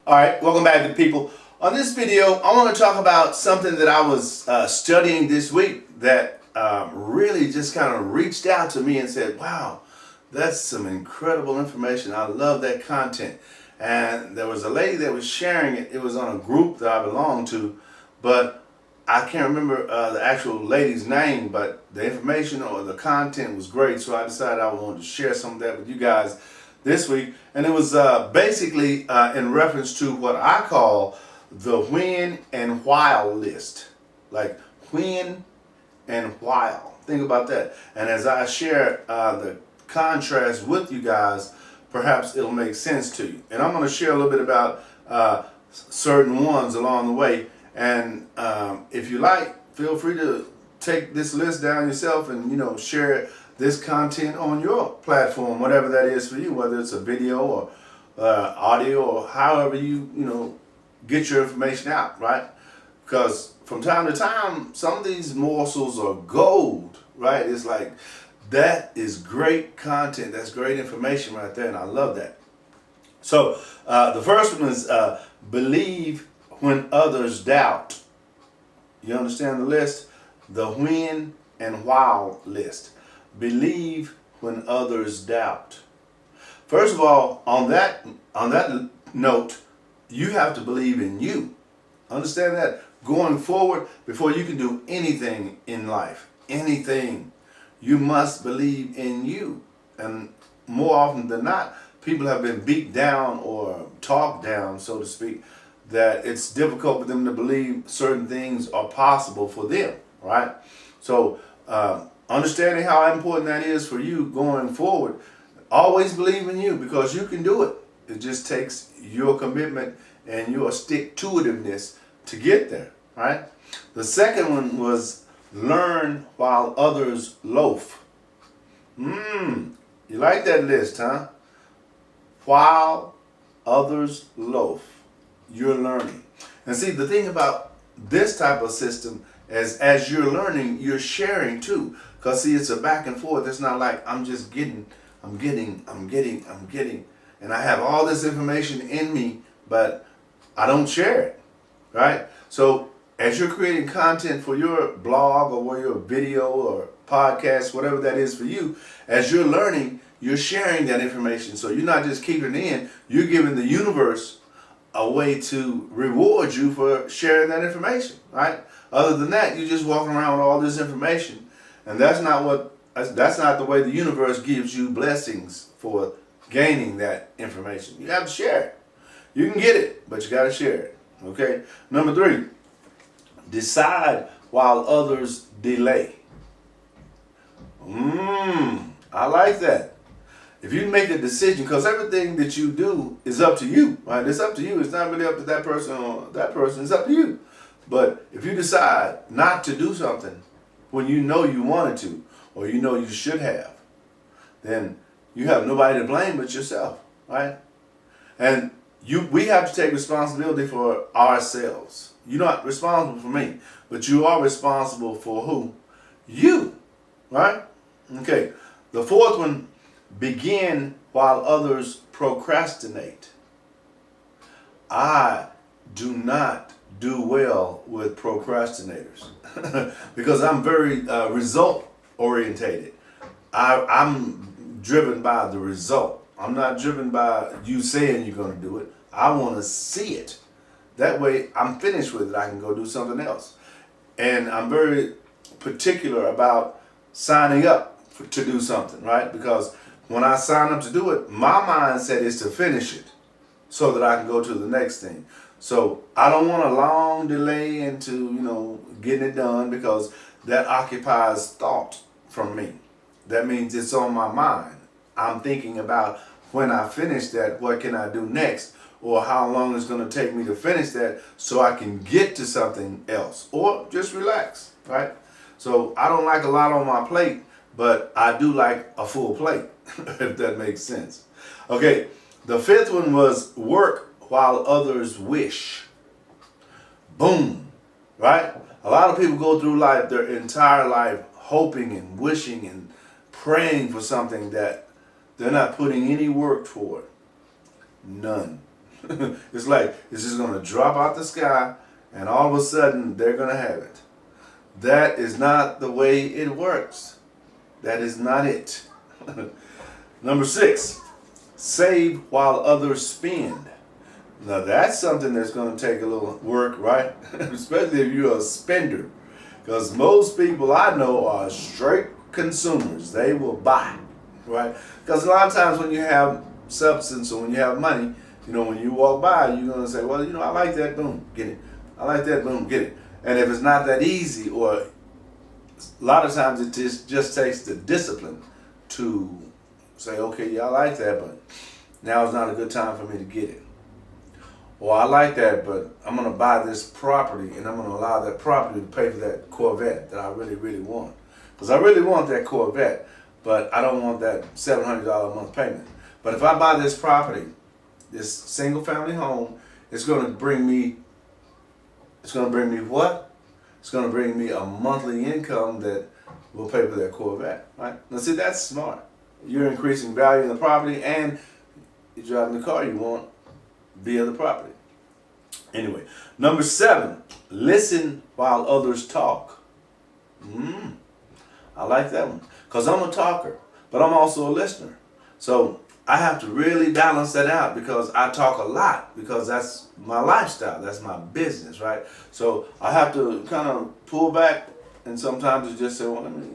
All right, welcome back to people. On this video, I want to talk about something that I was studying this week that really just kind of reached out to me and said, wow, that's some incredible information. I love that content. And there was a lady that was sharing it. It was on a group that I belong to, but I can't remember the actual lady's name, but the information or the content was great. So I decided I wanted to share some of that with you guys this week. And it was basically in reference to what I call the when and while list. Like when and while. Think about that. And as I share the contrast with you guys, perhaps it'll make sense to you. And I'm going to share a little bit about certain ones along the way. And if you like, feel free to take this list down yourself and, share this content on your platform, whatever that is for you, whether it's a video or audio or however you get your information out, right? Because from time to time, some of these morsels are gold, right? It's like, that is great content. That's great information right there, and I love that. So the first one is believe when others doubt. You understand the list? The when and while list. Believe when others doubt. First of all, on that note, you have to believe in you. Understand that? Going forward, before you can do anything in life, anything, you must believe in you. And more often than not, people have been beat down or talked down, so to speak, that it's difficult for them to believe certain things are possible for them, right? So understanding how important that is for you going forward, always believe in you because you can do it. It just takes your commitment and your stick-to-itiveness to get there, right? The second one was learn while others loaf. You like that list, huh? While others loaf, you're learning. And see, the thing about this type of system is as you're learning, you're sharing too. Because see, it's a back and forth. It's not like I'm just getting. And I have all this information in me, but I don't share it, right? So as you're creating content for your blog or your video or podcast, whatever that is for you, as you're learning, you're sharing that information. So you're not just keeping it in, you're giving the universe a way to reward you for sharing that information, right? Other than that, you're just walking around with all this information, and that's not the way the universe gives you blessings for gaining that information. You have to share it. You can get it, but you got to share it. Okay? Number 3, decide while others delay. I like that. If you make a decision, because everything that you do is up to you, right? It's up to you. It's not really up to that person or that person. It's up to you. But if you decide not to do something when you know you wanted to or you know you should have, then you have nobody to blame but yourself, right? And we have to take responsibility for ourselves. You're not responsible for me, but you are responsible for who? You, right? Okay. The fourth one, begin while others procrastinate. I do not do well with procrastinators because I'm very result orientated. I'm driven by the result. I'm not driven by you saying you're going to do it. I want to see it. That way I'm finished with it. I can go do something else. And I'm very particular about signing up to do something, right? Because when I sign up to do it, my mindset is to finish it so that I can go to the next thing. So I don't want a long delay into, getting it done because that occupies thought from me. That means it's on my mind. I'm thinking about when I finish that, what can I do next? Or how long it's going to take me to finish that so I can get to something else. Or just relax, right? So I don't like a lot on my plate, but I do like a full plate, if that makes sense. Okay, the fifth one was work while others wish. Boom, right? A lot of people go through life, their entire life, hoping and wishing and praying for something that they're not putting any work toward. None. It's like it's just going to drop out the sky and all of a sudden they're going to have it. That is not the way it works. That is not it. Number 6, save while others spend. Now that's something that's going to take a little work, right? Especially if you're a spender. Because most people I know are straight consumers. They will buy, right? Because a lot of times when you have substance or when you have money, when you walk by, you're going to say, well, I like that, boom, get it. I like that, boom, get it. And if it's not that easy, or a lot of times it just takes the discipline to say, okay, yeah, I like that, but now is not a good time for me to get it. Or I like that, but I'm going to buy this property and I'm going to allow that property to pay for that Corvette that I really, really want. Because I really want that Corvette, but I don't want that $700 a month payment. But if I buy this property, this single family home, it's going to bring me what? It's going to bring me a monthly income that will pay for that Corvette, right? Now see, that's smart. You're increasing value in the property and you're driving the car you want via the property. Anyway, number 7, listen while others talk. I like that one because I'm a talker, but I'm also a listener. So I have to really balance that out because I talk a lot because that's my lifestyle, that's my business, right? So I have to kind of pull back and sometimes you just say, well, let me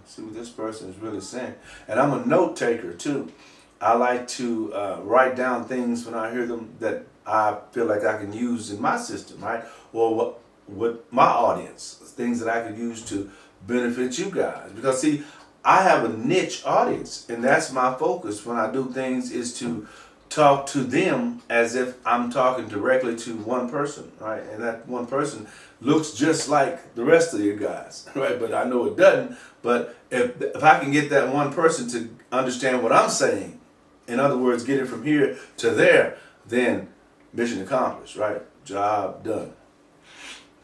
see what this person is really saying. And I'm a note taker too. I like to write down things when I hear them that I feel like I can use in my system, right? Or what my audience, things that I could use to benefit you guys. Because see, I have a niche audience, and that's my focus when I do things is to talk to them as if I'm talking directly to one person, right? And that one person looks just like the rest of you guys, right? But I know it doesn't. But if I can get that one person to understand what I'm saying, in other words, get it from here to there, then mission accomplished, right? Job done.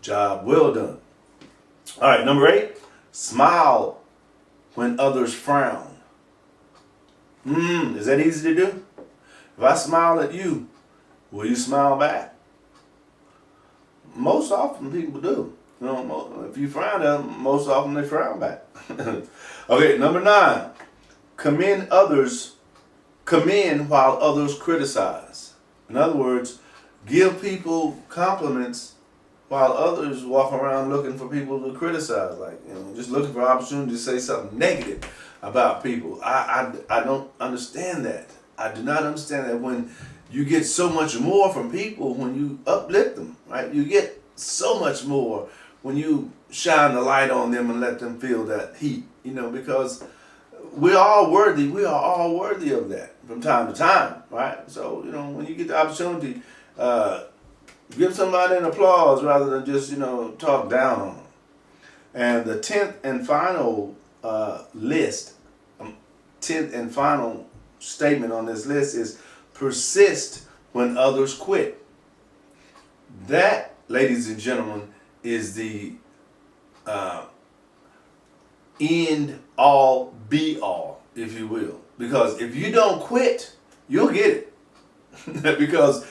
Job well done. All right, number 8, smile when others frown. Is that easy to do? If I smile at you, will you smile back? Most often people do. If you frown at them, most often they frown back. Okay, number 9, commend while others criticize. In other words, give people compliments while others walk around looking for people to criticize, just looking for opportunity to say something negative about people. I don't understand that. I do not understand that when you get so much more from people when you uplift them, right? You get so much more when you shine the light on them and let them feel that heat, because we are all worthy of that from time to time, right? So, when you get the opportunity, give somebody an applause rather than just, talk down on them. And the 10th and final statement on this list is persist when others quit. That, ladies and gentlemen, is the end all be all, if you will. Because if you don't quit, you'll get it. Because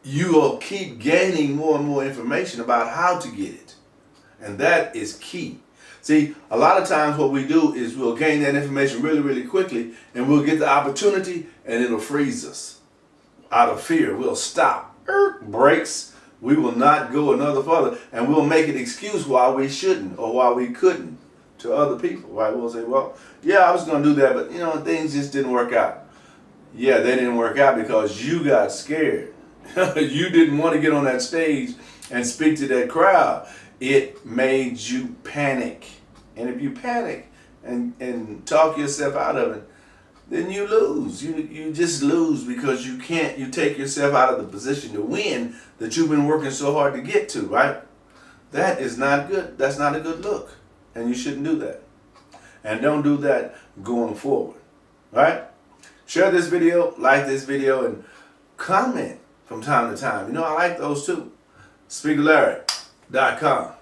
you will keep gaining more and more information about how to get it. And that is key. See, a lot of times what we do is we'll gain that information really, really quickly, and we'll get the opportunity and it'll freeze us out of fear. We'll stop. Brakes. We will not go another further, and we'll make an excuse why we shouldn't or why we couldn't to other people, right? We'll say, well, yeah, I was going to do that, but, things just didn't work out. Yeah, they didn't work out because you got scared. You didn't want to get on that stage and speak to that crowd. It made you panic. And if you panic and talk yourself out of it, then you lose. You just lose because you take yourself out of the position to win that you've been working so hard to get to, right? That is not good. That's not a good look. And you shouldn't do that. And don't do that going forward, right? Share this video, like this video, and comment from time to time. I like those too. SpeakerLarry.com